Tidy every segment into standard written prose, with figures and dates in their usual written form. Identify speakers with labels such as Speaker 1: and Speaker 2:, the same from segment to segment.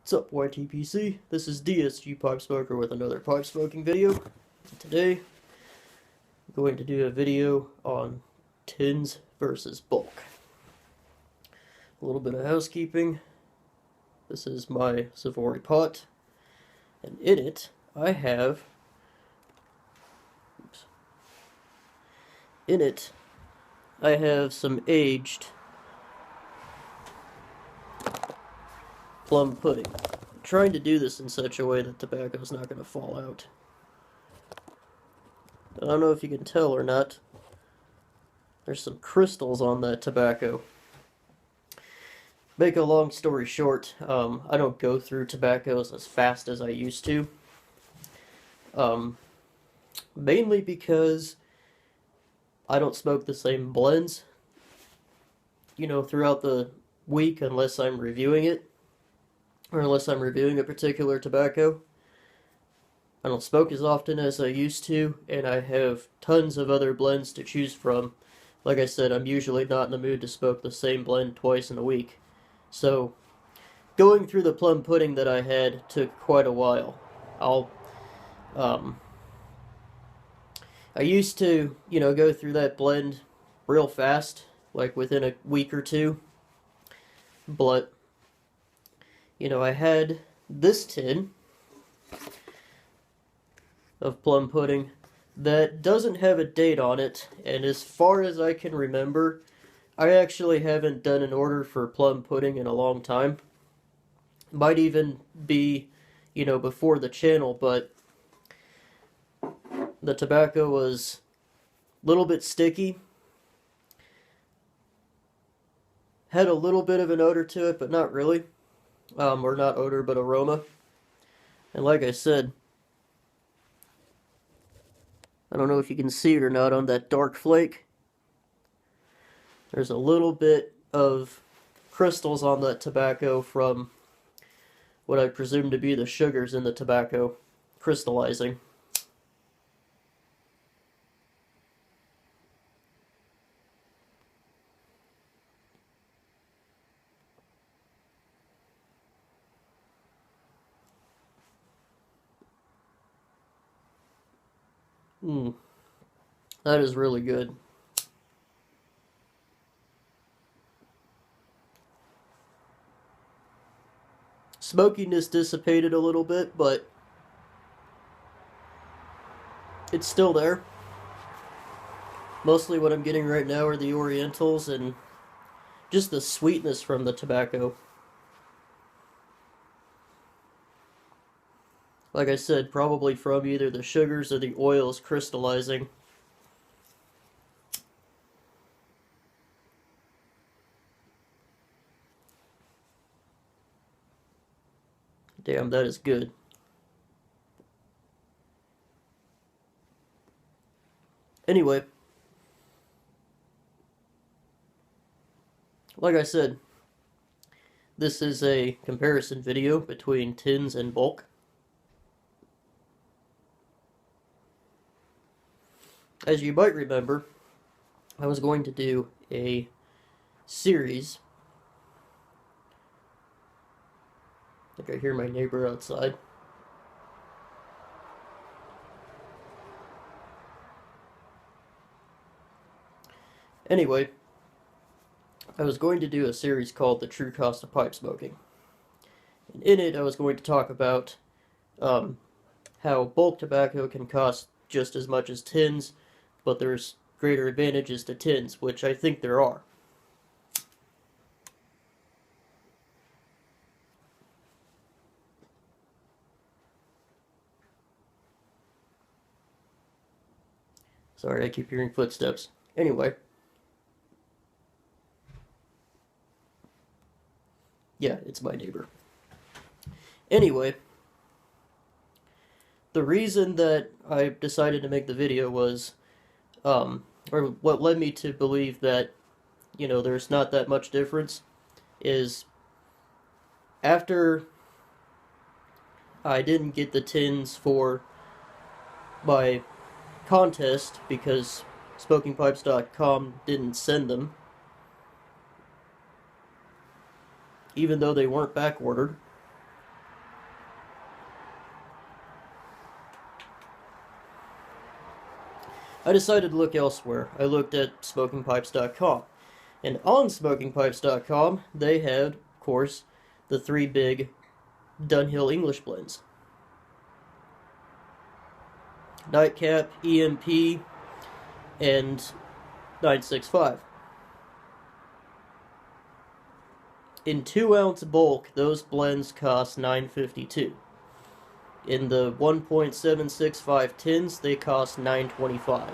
Speaker 1: What's up, YTPC? This is DSG Pipe Smoker with another pipe smoking video. Today, I'm going to do a video on tins versus bulk. A little bit of housekeeping. This is my Savory pot, and in it I have some aged plum pudding. I'm trying to do this in such a way that tobacco is not going to fall out. I don't know if you can tell or not. There's some crystals on that tobacco. Make a long story short, I don't go through tobaccos as fast as I used to. Mainly because I don't smoke the same blends, throughout the week unless I'm reviewing it. Or unless I'm reviewing a particular tobacco. I don't smoke as often as I used to, and I have tons of other blends to choose from. Like I said, I'm usually not in the mood to smoke the same blend twice in a week. So, going through the plum pudding that I had took quite a while. I used to, go through that blend real fast, like within a week or two. But I had this tin of plum pudding that doesn't have a date on it, and as far as I can remember, I actually haven't done an order for plum pudding in a long time. Might even be, before the channel, but the tobacco was a little bit sticky. Had a little bit of an odor to it, but not really. Or not odor, but aroma. And like I said, I don't know if you can see it or not on that dark flake. There's a little bit of crystals on that tobacco from what I presume to be the sugars in the tobacco crystallizing. That is really good. Smokiness dissipated a little bit, but it's still there. Mostly what I'm getting right now are the Orientals and just the sweetness from the tobacco. Like I said, probably from either the sugars or the oils crystallizing. Damn, that is good. Anyway, like I said, this is a comparison video between tins and bulk. As you might remember, I was going to do a series. I think I hear my neighbor outside. Anyway, I was going to do a series called The True Cost of Pipe Smoking. And in it, I was going to talk about how bulk tobacco can cost just as much as tins, but there's greater advantages to tins, which I think there are. Sorry, I keep hearing footsteps. Anyway. Yeah, it's my neighbor. Anyway. The reason that I decided to make the video was, or what led me to believe that, there's not that much difference, is after I didn't get the tins for my contest because SmokingPipes.com didn't send them, even though they weren't back ordered. I decided to look elsewhere. I looked at smokingpipes.com. And on smokingpipes.com, they had, of course, the three big Dunhill English blends: Nightcap, EMP, and 965. In 2-ounce bulk, those blends cost $9.52. In the 1.765 tins, they cost $9.25.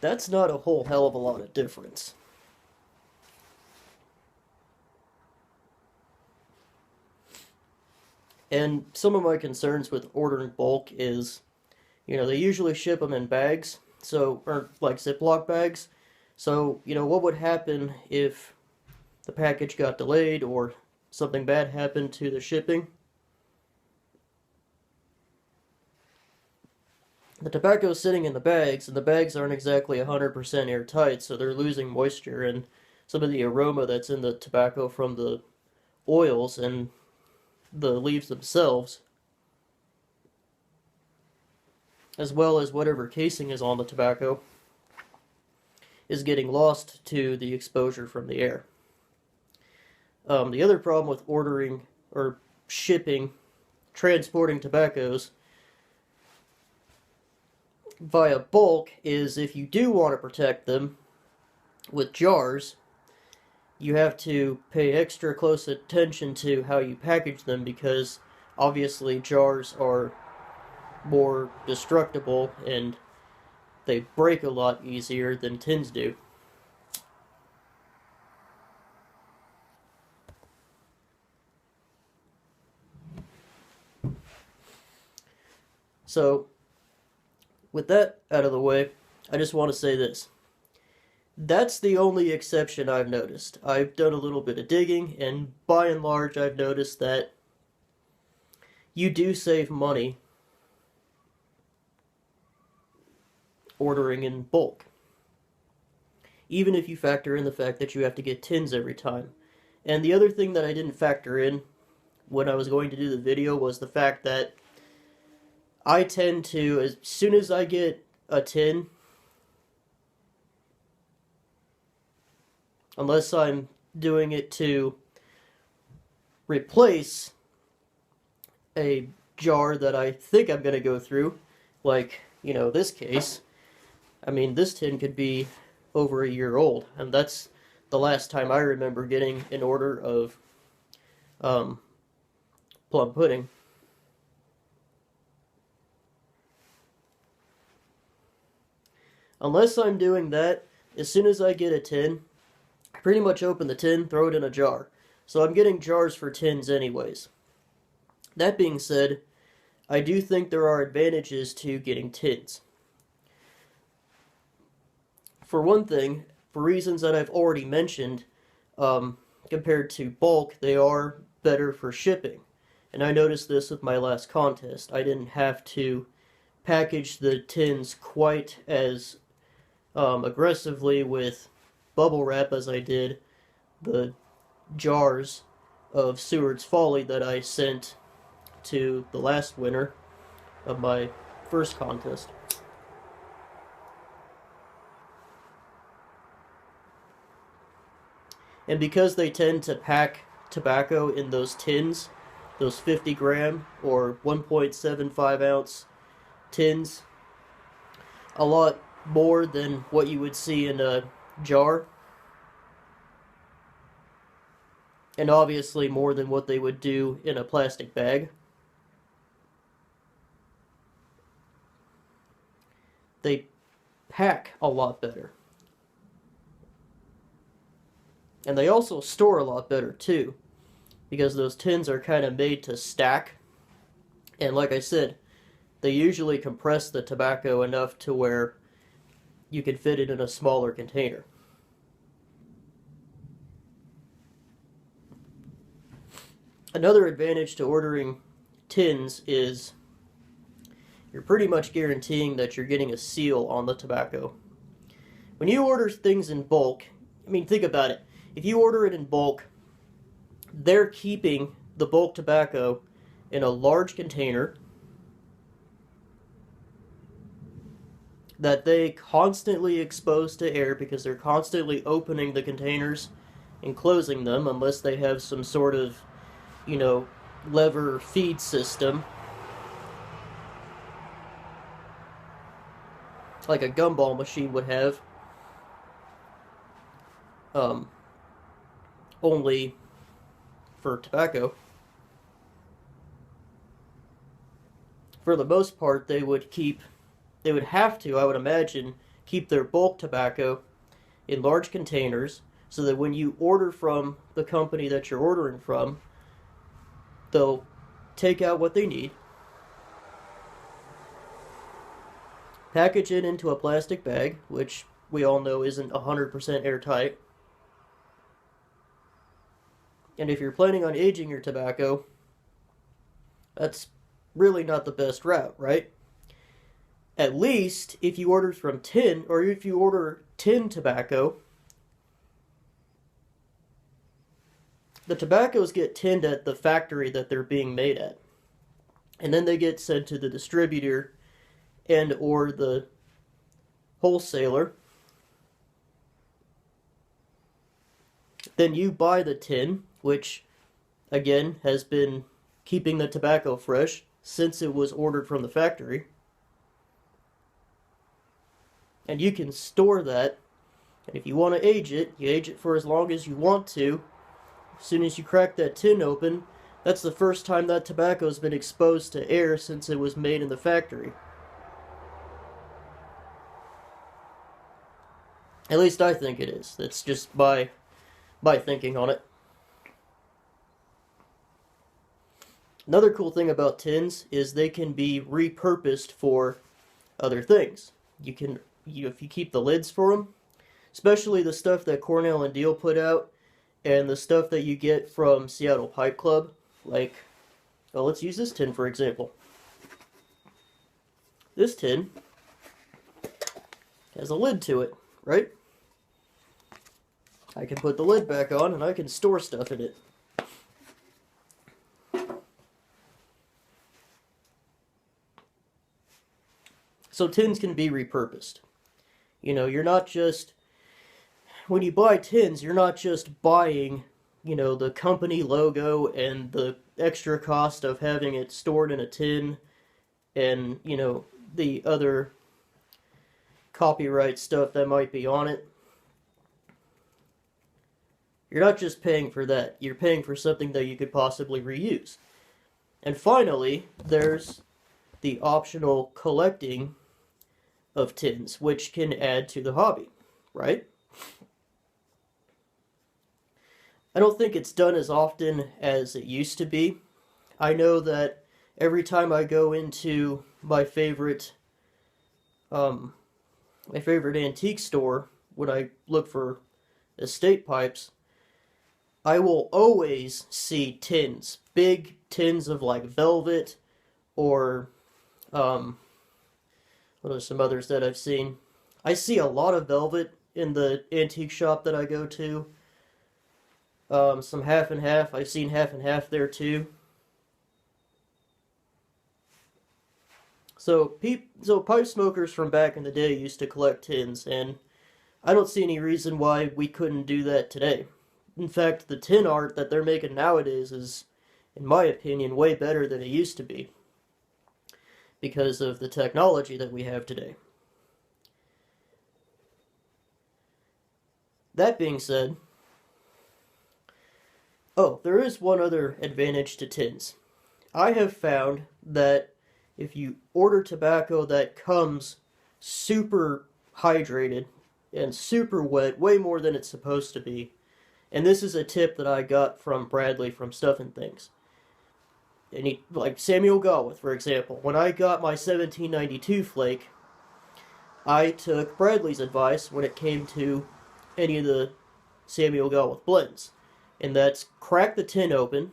Speaker 1: That's not a whole hell of a lot of difference. And some of my concerns with ordering bulk is, they usually ship them in bags, or like Ziploc bags. So, what would happen if the package got delayed or something bad happened to the shipping? The tobacco's sitting in the bags, and the bags aren't exactly 100% airtight, so they're losing moisture and some of the aroma that's in the tobacco from the oils and the leaves themselves, as well as whatever casing is on the tobacco, is getting lost to the exposure from the air. The other problem with ordering or shipping, transporting tobaccos via bulk is if you do want to protect them with jars, you have to pay extra close attention to how you package them, because obviously jars are more destructible and they break a lot easier than tins do. So, with that out of the way, I just want to say this. That's the only exception I've noticed. I've done a little bit of digging, and by and large, I've noticed that you do save money ordering in bulk, even if you factor in the fact that you have to get tins every time. And the other thing that I didn't factor in when I was going to do the video was the fact that I tend to, as soon as I get a tin, unless I'm doing it to replace a jar that I think I'm going to go through, like, this case. I mean, this tin could be over a year old, and that's the last time I remember getting an order of plum pudding. Unless I'm doing that, as soon as I get a tin, I pretty much open the tin, throw it in a jar. So I'm getting jars for tins anyways. That being said, I do think there are advantages to getting tins. For one thing, for reasons that I've already mentioned, compared to bulk, they are better for shipping. And I noticed this with my last contest. I didn't have to package the tins quite as aggressively with bubble wrap as I did the jars of Seward's Folly that I sent to the last winner of my first contest. And because they tend to pack tobacco in those tins, those 50 gram or 1.75 ounce tins, a lot more than what you would see in a jar, and obviously more than what they would do in a plastic bag. They pack a lot better. And they also store a lot better too, because those tins are kind of made to stack. And like I said, they usually compress the tobacco enough to where you can fit it in a smaller container. Another advantage to ordering tins is you're pretty much guaranteeing that you're getting a seal on the tobacco. When you order things in bulk, I mean, think about it. if you order it in bulk, they're keeping the bulk tobacco in a large container that they constantly expose to air because they're constantly opening the containers and closing them unless they have some sort of, lever feed system like a gumball machine would have. Only for tobacco. For the most part, they would have to, I would imagine, keep their bulk tobacco in large containers so that when you order from the company that you're ordering from, they'll take out what they need, package it into a plastic bag, which we all know isn't 100% airtight. And if you're planning on aging your tobacco, that's really not the best route, right? At least if you order from tin, or if you order tin tobacco, the tobaccos get tinned at the factory that they're being made at. And then they get sent to the distributor and or the wholesaler. Then you buy the tin, which again has been keeping the tobacco fresh since it was ordered from the factory. And you can store that, and if you want to age it, you age it for as long as you want to. As soon as you crack that tin open, that's the first time that tobacco's been exposed to air since it was made in the factory. At least I think it is. That's just my thinking on it. Another cool thing about tins is they can be repurposed for other things. If you keep the lids for them, especially the stuff that Cornell and Diehl put out, and the stuff that you get from Seattle Pipe Club, let's use this tin for example. This tin has a lid to it, right? I can put the lid back on and I can store stuff in it. So tins can be repurposed. You're not just, when you buy tins, you're not just buying, the company logo and the extra cost of having it stored in a tin and, the other copyright stuff that might be on it. You're not just paying for that. You're paying for something that you could possibly reuse. And finally, there's the optional collecting of tins, which can add to the hobby, right? I don't think it's done as often as it used to be. I know that every time I go into my favorite antique store, when I look for estate pipes, I will always see tins, big tins of velvet, or what are some others that I've seen? I see a lot of velvet in the antique shop that I go to. Some half and half. I've seen half and half there too. So pipe smokers from back in the day used to collect tins, and I don't see any reason why we couldn't do that today. In fact, the tin art that they're making nowadays is, in my opinion, way better than it used to be, because of the technology that we have today. That being said, there is one other advantage to tins. I have found that if you order tobacco that comes super hydrated and super wet, way more than it's supposed to be, and this is a tip that I got from Bradley from Stuff and Things. And like Samuel Gawith, for example. When I got my 1792 flake, I took Bradley's advice when it came to any of the Samuel Gawith blends. And that's crack the tin open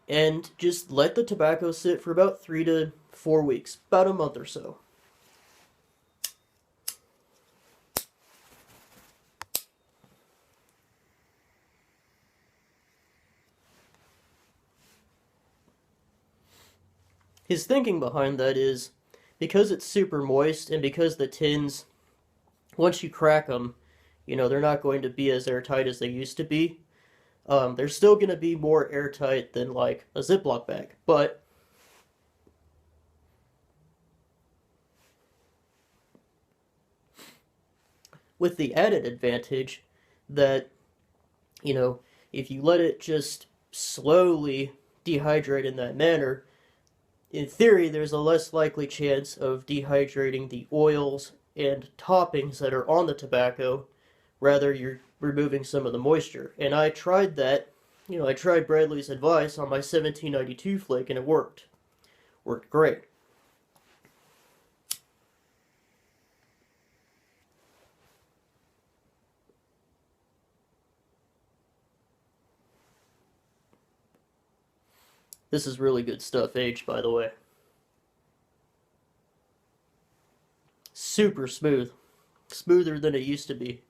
Speaker 1: and just let the tobacco sit for about 3 to 4 weeks, about a month or so. his thinking behind that is because it's super moist and because the tins, once you crack them, you know, they're not going to be as airtight as they used to be. They're still going to be more airtight than like a Ziploc bag, but with the added advantage that, you know, if you let it just slowly dehydrate in that manner, in theory, there's a less likely chance of dehydrating the oils and toppings that are on the tobacco. Rather, you're removing some of the moisture. And I tried that. You know, I tried Bradley's advice on my 1792 flake, and it worked. Worked great. This is really good stuff aged, by the way. Super smooth. Smoother than it used to be.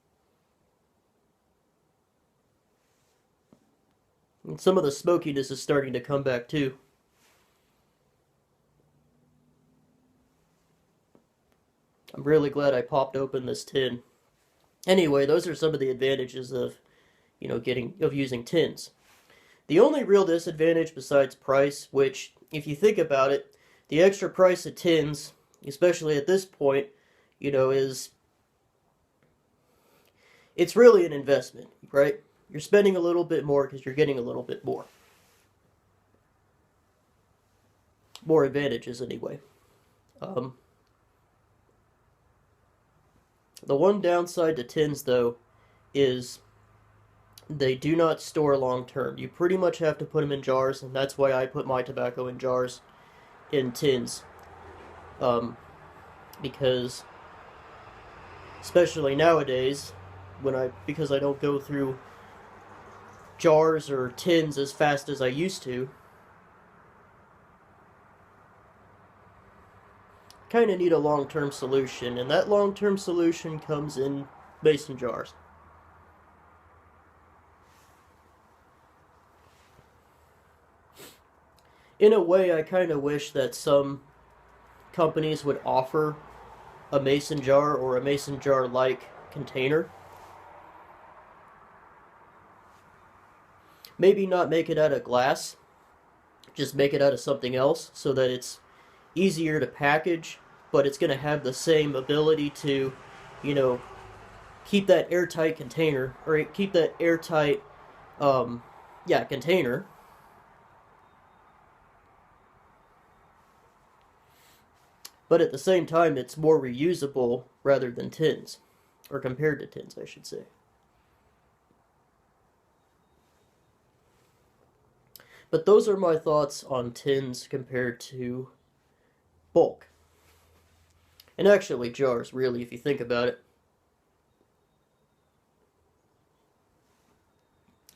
Speaker 1: And some of the smokiness is starting to come back too. I'm really glad I popped open this tin. Anyway, those are some of the advantages of, you know, using tins. The only real disadvantage besides price, which, if you think about it, the extra price of tins, especially at this point, you know, it's really an investment, right? You're spending a little bit more because you're getting a little bit more. More advantages, anyway. The one downside to tins, though, is they do not store long term. You pretty much have to put them in jars, and that's why I put my tobacco in jars, in tins. Because, especially nowadays, because I don't go through jars or tins as fast as I used to, kind of need a long-term solution, and that long-term solution comes in mason jars. In a way, I kind of wish that some companies would offer a mason jar or a mason jar-like container. Maybe not make it out of glass, just make it out of something else so that it's easier to package, but it's going to have the same ability to, you know, keep that airtight container, or keep that airtight, container. But at the same time, it's more reusable rather than tins, or compared to tins, I should say. But those are my thoughts on tins compared to bulk. And actually jars, really, if you think about it.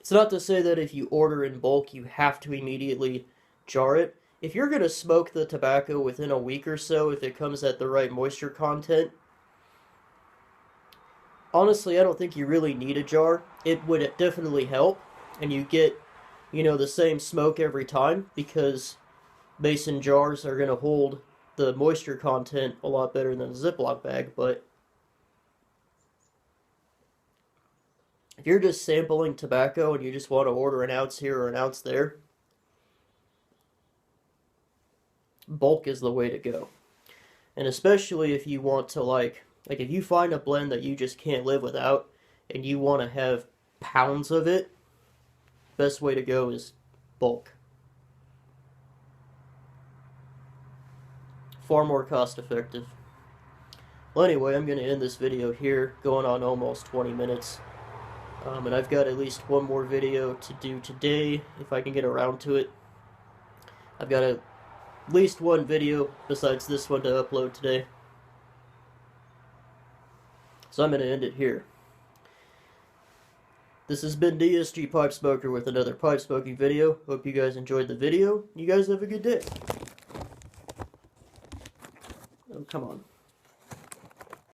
Speaker 1: It's not to say that if you order in bulk, you have to immediately jar it. If you're going to smoke the tobacco within a week or so, if it comes at the right moisture content, honestly, I don't think you really need a jar. It would definitely help, and you get, you know, the same smoke every time, because mason jars are going to hold the moisture content a lot better than a Ziploc bag. But if you're just sampling tobacco and you just want to order an ounce here or an ounce there, bulk is the way to go. And especially if you want to, like if you find a blend that you just can't live without and you want to have pounds of it, best way to go is bulk. Far more cost effective. Well, anyway, I'm going to end this video here, going on almost 20 minutes. And I've got at least one more video to do today, if I can get around to it. I've got at least one video besides this one to upload today. So I'm going to end it here. This has been DSG Pipe Smoker with another pipe smoking video. Hope you guys enjoyed the video. You guys have a good day. Oh, come on.